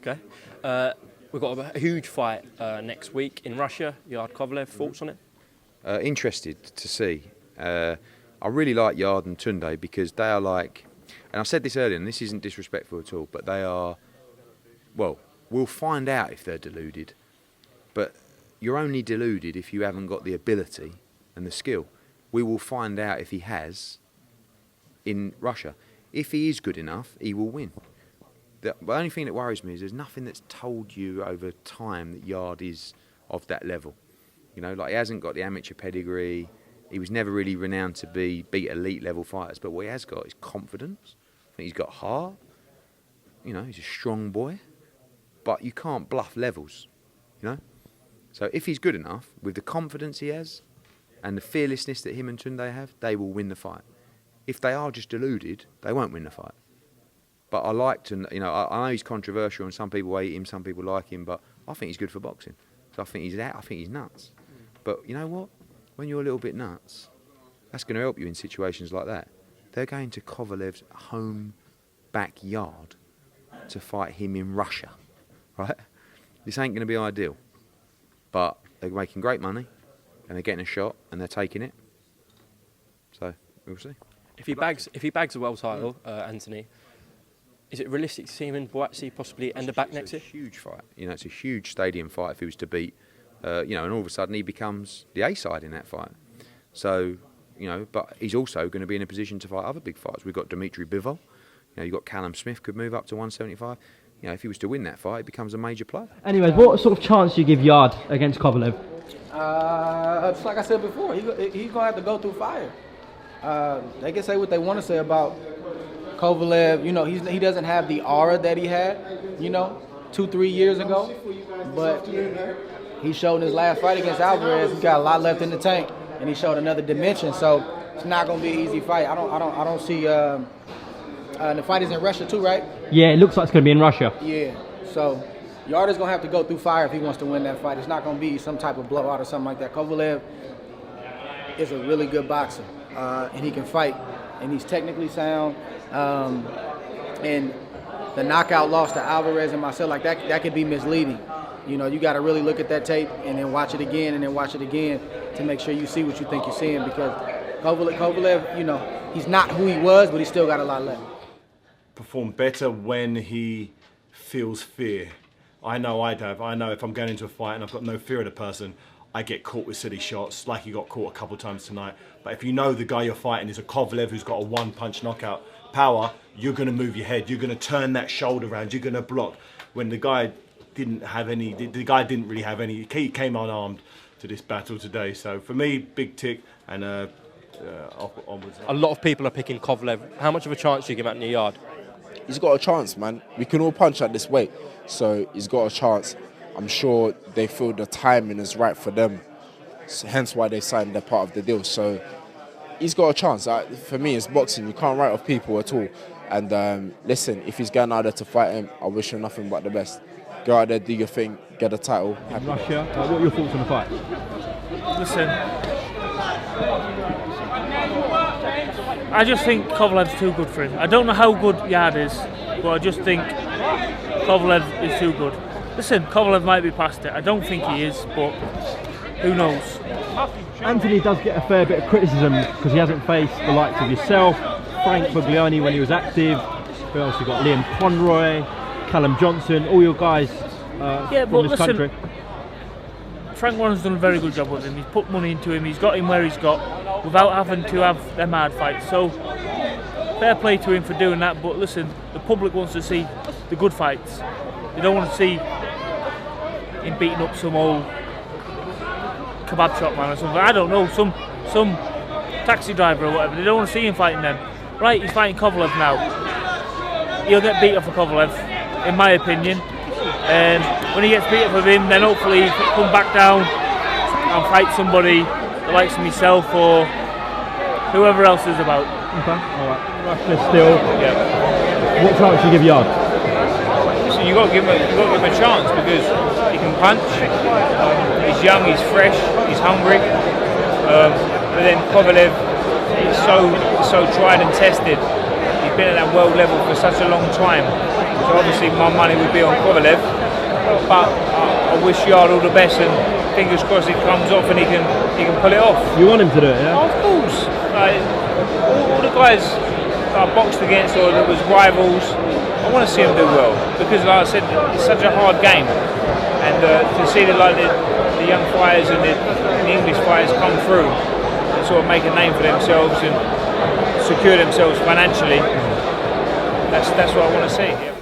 Okay. We've got a huge fight next week in Russia. Yarde Kovalev, thoughts on it? Interested to see. I really like Yarde and Tunde because they are like, and I've said this earlier, and this isn't disrespectful at all, but they are, well, we'll find out if they're deluded, but you're only deluded if you haven't got the ability and the skill. We will find out if he has in Russia. If he is good enough, he will win. The only thing that worries me is there's nothing that's told you over time that Yarde is of that level. You know, like he hasn't got the amateur pedigree. He was never really renowned to beat elite level fighters. But what he has got is confidence. I think he's got heart. You know, he's a strong boy. But you can't bluff levels, you know. So if he's good enough, with the confidence he has and the fearlessness that him and Tunde have, they will win the fight. If they are just deluded, they won't win the fight. But I like to, you know, I know he's controversial and some people hate him, some people like him, but I think he's good for boxing. So I think he's nuts. But you know what? When you're a little bit nuts, that's going to help you in situations like that. They're going to Kovalev's home backyard to fight him in Russia, right? This ain't going to be ideal. But they're making great money and they're getting a shot and they're taking it. So we'll see. If he bags the world title, Anthony, is it realistic to see him in BUATSI possibly end the back next year? It's a huge fight. You know, it's a huge stadium fight if he was to beat, you know, and all of a sudden he becomes the A side in that fight. So, you know, but he's also going to be in a position to fight other big fights. We've got Dimitri Bivol. You know, you've got Callum Smith could move up to 175. You know, if he was to win that fight, he becomes a major player. Anyways, what sort of chance do you give Yarde against Kovalev? Just like I said before, he's going to have to go through fire. They can say what they want to say about Kovalev. You know, he doesn't have the aura that he had, you know, 2-3 years ago. But he showed in his last fight against Alvarez, he got a lot left in the tank, and he showed another dimension. So it's not going to be an easy fight. I don't see. And the fight is in Russia too, right? Yeah, it looks like it's going to be in Russia. Yeah. So Yarde is going to have to go through fire if he wants to win that fight. It's not going to be some type of blowout or something like that. Kovalev is a really good boxer, and he can fight, and he's technically sound. And the knockout loss to Alvarez and Marcel, like that could be misleading. You know, you got to really look at that tape and then watch it again and then watch it again to make sure you see what you think you're seeing, because Kovalev, you know, he's not who he was, but he's still got a lot left. Perform better when he feels fear. I know I'd have. I know if I'm going into a fight and I've got no fear of the person, I get caught with silly shots, like he got caught a couple of times tonight. But if you know the guy you're fighting is a Kovalev who's got a one-punch knockout power, you're going to move your head. You're going to turn that shoulder around. You're going to block. When the guy didn't have any, the guy didn't really have any. He came unarmed to this battle today. So for me, big tick and onwards. A lot of people are picking Kovalev. How much of a chance do you give Anthony Yarde? He's got a chance, man. We can all punch at this weight, so he's got a chance. I'm sure they feel the timing is right for them, so hence why they signed their part of the deal. So he's got a chance. For me, it's boxing. You can't write off people at all. And listen, if he's going out there to fight him, I wish him nothing but the best. Go out there, do your thing, get a title. In Russia, what are your thoughts on the fight? Listen, I just think Kovalev's too good for him. I don't know how good Yarde is, but I just think Kovalev is too good. Listen, Kovalev might be past it. I don't think he is, but who knows? Anthony does get a fair bit of criticism because he hasn't faced the likes of yourself, Frank Buglioni when he was active. We also got Liam Conroy, Callum Johnson, all your guys from this country. Frank Warren's done a very good job with him. He's put money into him. He's got him where he's got without having to have them hard fights. So fair play to him for doing that. But listen, the public wants to see the good fights. They don't want to see him beating up some old kebab shop man or something. I don't know, some taxi driver or whatever. They don't want to see him fighting them. Right, he's fighting Kovalev now. He'll get beat up for Kovalev, in my opinion. When he gets beat up with him, then hopefully he'll come back down and fight somebody the likes of myself or whoever else is about. Okay, alright. Russia still. Yeah. What chance do you give Yarde? Listen, you've got to give him a chance because he can punch. He's young, he's fresh, he's hungry. But then Kovalev is so tried and tested. He been at that world level for such a long time. So obviously my money would be on Kovalev, but I wish Yarde all the best, and fingers crossed it comes off and he can pull it off. You want him to do it, yeah? Of course. All the guys that I boxed against or that was rivals, I want to see them do well, because like I said, it's such a hard game, and to see the young fighters and the English fighters come through and sort of make a name for themselves and secure themselves financially, that's what I want to see.